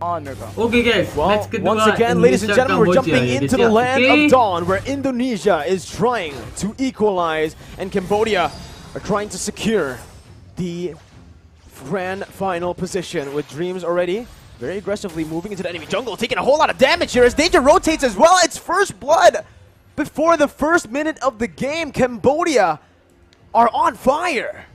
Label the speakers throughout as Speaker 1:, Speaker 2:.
Speaker 1: on Mirko.
Speaker 2: Okay guys,
Speaker 3: Well,
Speaker 2: match kedua
Speaker 3: once again, ladies and
Speaker 2: Indonesia,
Speaker 3: gentlemen, we're
Speaker 2: Kamboja
Speaker 3: jumping
Speaker 2: ya,
Speaker 3: into
Speaker 2: guys,
Speaker 3: the
Speaker 2: ya.
Speaker 3: land
Speaker 2: Okay.
Speaker 3: of Dawn, where Indonesia is trying to equalize, and Cambodia are trying to secure the grand final position, with Dreams already very aggressively moving into the enemy jungle, taking a whole lot of damage here as Danger rotates as well. It's first blood before the first minute of the game. Cambodia are on fire.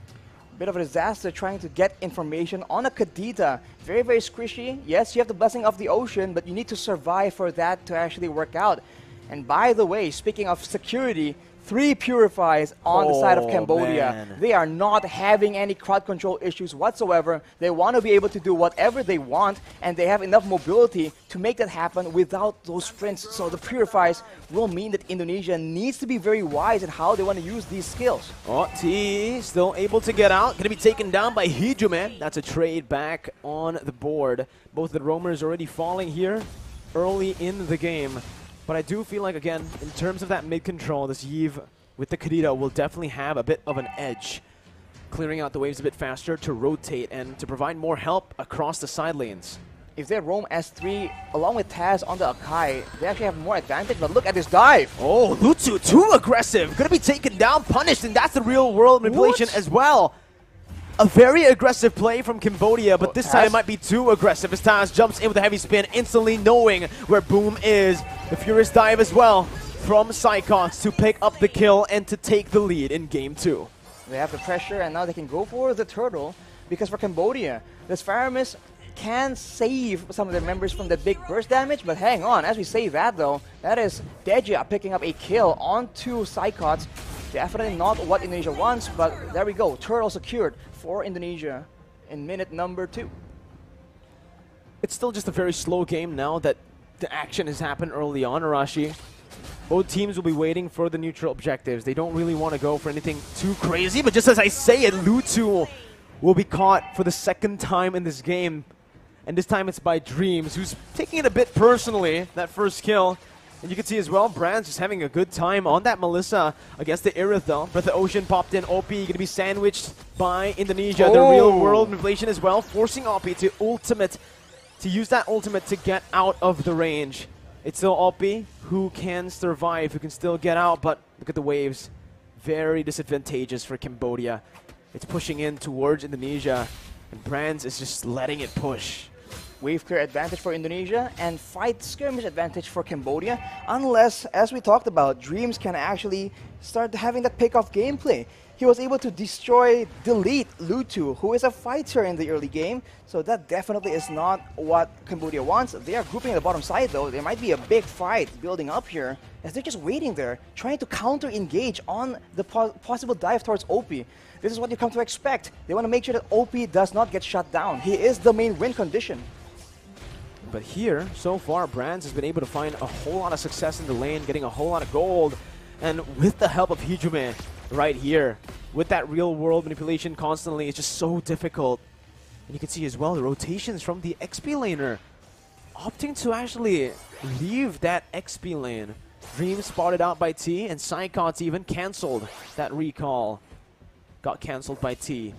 Speaker 1: Bit of a disaster trying to get information on a Kadita. Very, very squishy. Yes, you have the blessing of the ocean, but you need to survive for that to actually work out. And by the way, speaking of security, 3 purifies on the side of Cambodia.
Speaker 3: Man.
Speaker 1: They are not having any crowd control issues whatsoever. They want to be able to do whatever they want, and they have enough mobility to make that happen without those sprints. So the purifies will mean that Indonesia needs to be very wise in how they want to use these skills.
Speaker 3: Oh, T still able to get out. Going to be taken down by Hijume. That's a trade back on the board. Both the roamers already falling here early in the game. But I do feel like, again, in terms of that mid-control, this Iesf with the Kadita will definitely have a bit of an edge, clearing out the waves a bit faster to rotate and to provide more help across the side lanes.
Speaker 1: If they roam S3 along with Taz on the Akai, they actually have more advantage, but look at this dive!
Speaker 3: Oh, Lutsu, too aggressive! Gonna be taken down, punished, and that's the real world manipulation as well. A very aggressive play from Cambodia, but this time it might be too aggressive as Taz jumps in with a heavy spin, instantly knowing where Boom is. The Furious dive as well from Psychots to pick up the kill and to take the lead in Game 2.
Speaker 1: They have the pressure, and now they can go for the turtle, because for Cambodia, this Faramis can save some of their members from the big burst damage, but hang on, as we say that though, that is Deja picking up a kill onto Psychots. Definitely not what Indonesia wants, but there we go. Turtle secured for Indonesia in minute number 2.
Speaker 3: It's still just a very slow game now that the action has happened early on, Arashi. Both teams will be waiting for the neutral objectives. They don't really want to go for anything too crazy, but just as I say it, Lutsu will be caught for the second time in this game. And this time it's by Dreams, who's taking it a bit personally, that first kill. And you can see as well, Brand's just having a good time on that Melissa against the Irith though. Breath of Ocean popped in, OP going to be sandwiched by Indonesia. The real world manipulation as well, forcing OP to use that ultimate to get out of the range. It's still OP who can survive, who can still get out, but look at the waves. Very disadvantageous for Cambodia. It's pushing in towards Indonesia, and Brands is just letting it push.
Speaker 1: Wave clear advantage for Indonesia and fight skirmish advantage for Cambodia, unless, as we talked about, Dreams can actually start having that pick-off gameplay. He was able to delete Lutsu, who is a fighter in the early game, so that definitely is not what Cambodia wants. They are grouping at the bottom side though. There might be a big fight building up here, as they're just waiting there, trying to counter-engage on the possible dive towards OP. This is what you come to expect. They want to make sure that OP does not get shut down. He is the main win condition.
Speaker 3: But here, so far, Brands has been able to find a whole lot of success in the lane, getting a whole lot of gold. And with the help of Hijume right here, with that real-world manipulation constantly, it's just so difficult. And you can see as well the rotations from the XP laner, opting to actually leave that XP lane. Dream spotted out by T, and Psychots even cancelled that recall. Got cancelled by T.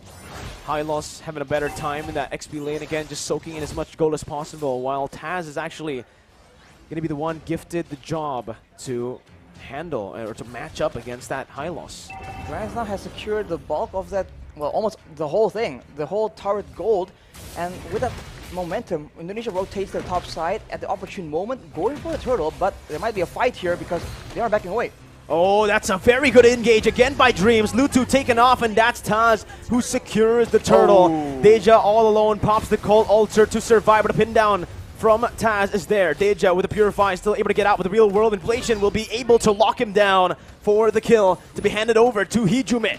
Speaker 3: Hylos having a better time in that XP lane again, just soaking in as much gold as possible, while Taz is actually going to be the one gifted the job to handle or to match up against that Hylos.
Speaker 1: Brands now has secured the bulk of that, well, almost the whole thing, the whole turret gold, and with that momentum, Indonesia rotates their top side at the opportune moment, going for the turtle, but there might be a fight here because they are backing away.
Speaker 3: Oh, that's a very good engage again by Dreams. Lutsu taken off, and that's Taz who secures the turtle. Deja all alone pops the cold altar to survive, but a pin down from Taz is there. Deja with a Purify still able to get out with the real world inflation, will be able to lock him down for the kill to be handed over to Hijume.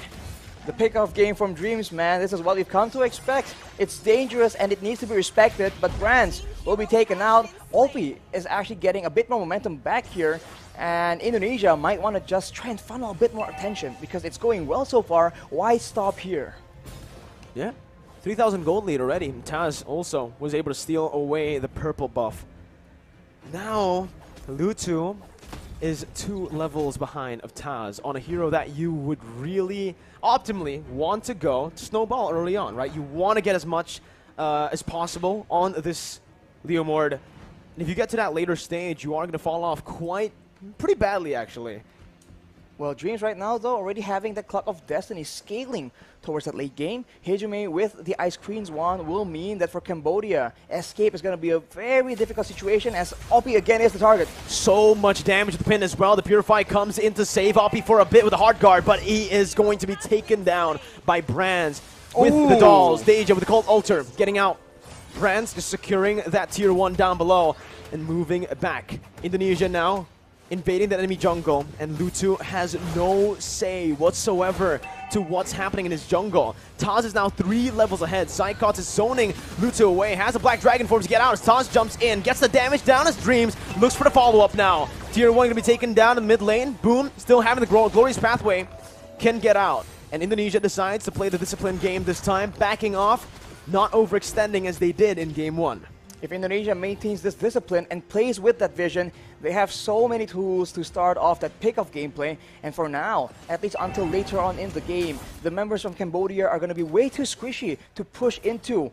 Speaker 1: The pick-off game from Dreams, man, this is what we've come to expect. It's dangerous and it needs to be respected, but Brands will be taken out. OP is actually getting a bit more momentum back here, and Indonesia might want to just try and funnel a bit more attention because it's going well so far. Why stop here?
Speaker 3: Yeah, 3,000 gold lead already. Taz also was able to steal away the purple buff. Now, Lutsu is 2 levels behind of Taz on a hero that you would really optimally want to go to snowball early on, right? You want to get as much as possible on this Leomord. And if you get to that later stage, you are going to fall off pretty badly, actually.
Speaker 1: Well, Dreams right now, though, already having the Clock of Destiny scaling towards that late game. Hejume with the Ice Queen's Wand will mean that for Cambodia, escape is going to be a very difficult situation as Oppie again is the target.
Speaker 3: So much damage to the pin as well. The Purify comes in to save Oppie for a bit with a hard guard, but he is going to be taken down by Brands with the dolls. Deja with the Cult Altar getting out. Brands just securing that tier 1 down below and moving back. Indonesia now invading the enemy jungle, and Lutu has no say whatsoever to what's happening in his jungle. Taz is now 3 levels ahead. Psychots is zoning Lutu away, has a Black Dragon form to get out as Taz jumps in, gets the damage down as Dreams, looks for the follow-up now. Tier 1 going to be taken down in mid lane. Boom, still having the Glorious Pathway, can get out. And Indonesia decides to play the disciplined game this time, backing off, not overextending as they did in game 1.
Speaker 1: If Indonesia maintains this discipline and plays with that vision, they have so many tools to start off that pick-off gameplay. And for now, at least until later on in the game, the members from Cambodia are going to be way too squishy to push into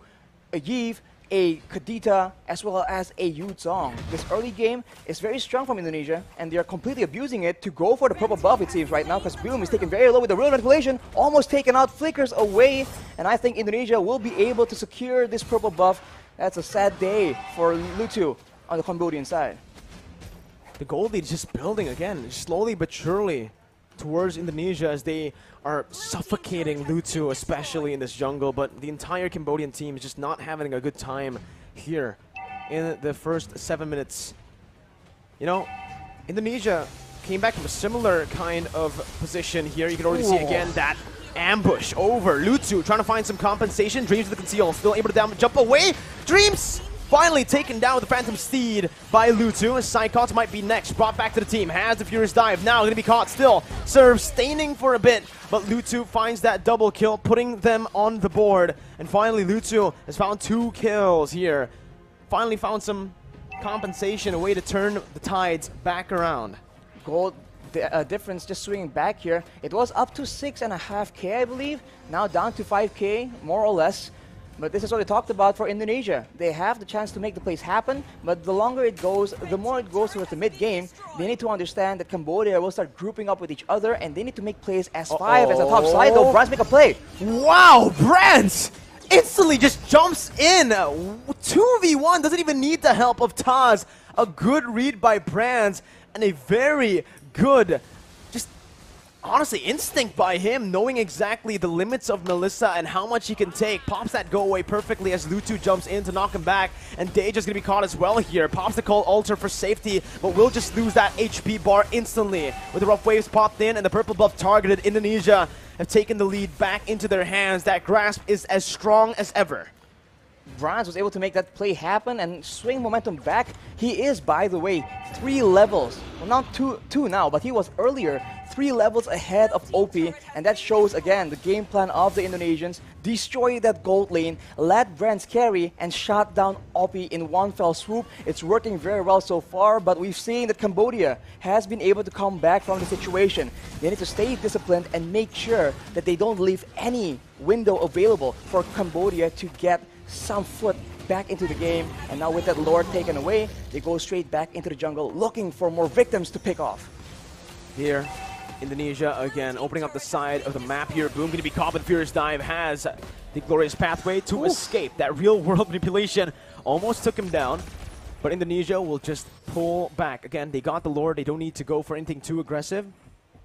Speaker 1: a Iesf, a Kadita, as well as a Doang. This early game is very strong from Indonesia, and they are completely abusing it to go for the purple buff, it seems, right now, because Boom is taken very low with the real manipulation, almost taken out, flickers away, and I think Indonesia will be able to secure this purple buff. That's a sad day for Lutu on the Cambodian side.
Speaker 3: The gold lead is just building again, slowly but surely, towards Indonesia as they are suffocating Lutu, especially in this jungle. But the entire Cambodian team is just not having a good time here in the first 7 minutes. You know, Indonesia came back from a similar kind of position here. You can already see again that ambush over Lutu, trying to find some compensation. Dreams with the conceal, still able to jump away. Dreams finally taken down with the Phantom Steed by Lutu. Psychots might be next, brought back to the team. Has the Furious Dive, now going to be caught still. Serve staining for a bit, but Lutu finds that double kill, putting them on the board. And finally Lutu has found 2 kills here. Finally found some compensation, a way to turn the tides back around.
Speaker 1: Gold difference just swinging back here. It was up to 6.5k, I believe. Now down to 5k, more or less. But this is what we talked about for Indonesia. They have the chance to make the plays happen, but the longer it goes, the more it goes towards the mid-game. They need to understand that Cambodia will start grouping up with each other, and they need to make plays as 5 as a top side, though Brands make a play.
Speaker 3: Wow, Brands instantly just jumps in. 2v1, doesn't even need the help of Taz. A good read by Brands, and a very good, just honestly, instinct by him, knowing exactly the limits of Melissa and how much he can take. Pops that go away perfectly as Lutu jumps in to knock him back, and Deja's going to be caught as well here. Pops the Cult Altar for safety, but will just lose that HP bar instantly. With the rough waves popped in and the purple buff targeted, Indonesia have taken the lead back into their hands. That grasp is as strong as ever.
Speaker 1: Brands was able to make that play happen and swing momentum back. He is, by the way, 3 levels. Well, not two now, but he was earlier 3 levels ahead of OP, and that shows again the game plan of the Indonesians. Destroy that gold lane, let Brands carry, and shot down OP in one fell swoop. It's working very well so far, but we've seen that Cambodia has been able to come back from the situation. They need to stay disciplined and make sure that they don't leave any window available for Cambodia to get some foot back into the game. And now with that Lord taken away, they go straight back into the jungle looking for more victims to pick off.
Speaker 3: Here, Indonesia again opening up the side of the map here. Boom going to be caught with Furious Dive, has the Glorious Pathway to escape. That real world manipulation almost took him down, but Indonesia will just pull back. Again, they got the Lord, they don't need to go for anything too aggressive.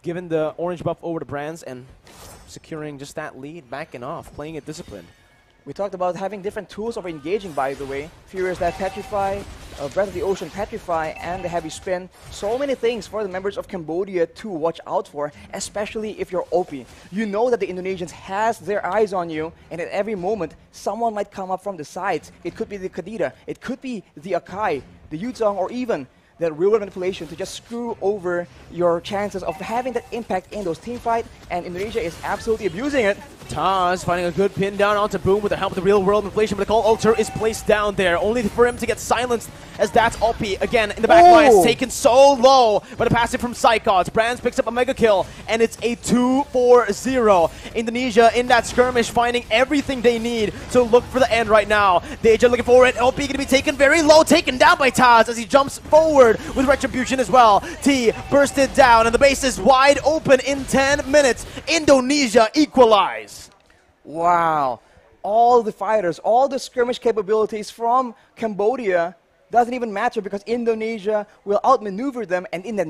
Speaker 3: Given the orange buff over to Brands and securing just that lead, backing off, playing it disciplined.
Speaker 1: We talked about having different tools of engaging, by the way. Furious Dive Petrify, Breath of the Ocean Petrify, and the Heavy Spin. So many things for the members of Cambodia to watch out for, especially if you're OP. You know that the Indonesians has their eyes on you, and at every moment, someone might come up from the sides. It could be the Kadita, it could be the Akai, the Doang, or even that real manipulation to just screw over your chances of having that impact in those team fight, and Indonesia is absolutely abusing it.
Speaker 3: Taz finding a good pin down onto Boom with the help of the real world inflation, but the Call Ultra is placed down there, only for him to get silenced as that's Oppi again in the back line. It's taken so low, but a passive from Psychots. Brands picks up a mega kill, and it's a 2-4-0. Indonesia in that skirmish finding everything they need to look for the end right now. Deja looking for it. Oppi gonna be taken very low, taken down by Taz as he jumps forward with Retribution as well. T bursted down, and the base is wide open in 10 minutes. Indonesia equalize.
Speaker 1: Wow. All the fighters, all the skirmish capabilities from Cambodia doesn't even matter because Indonesia will outmaneuver them, and in that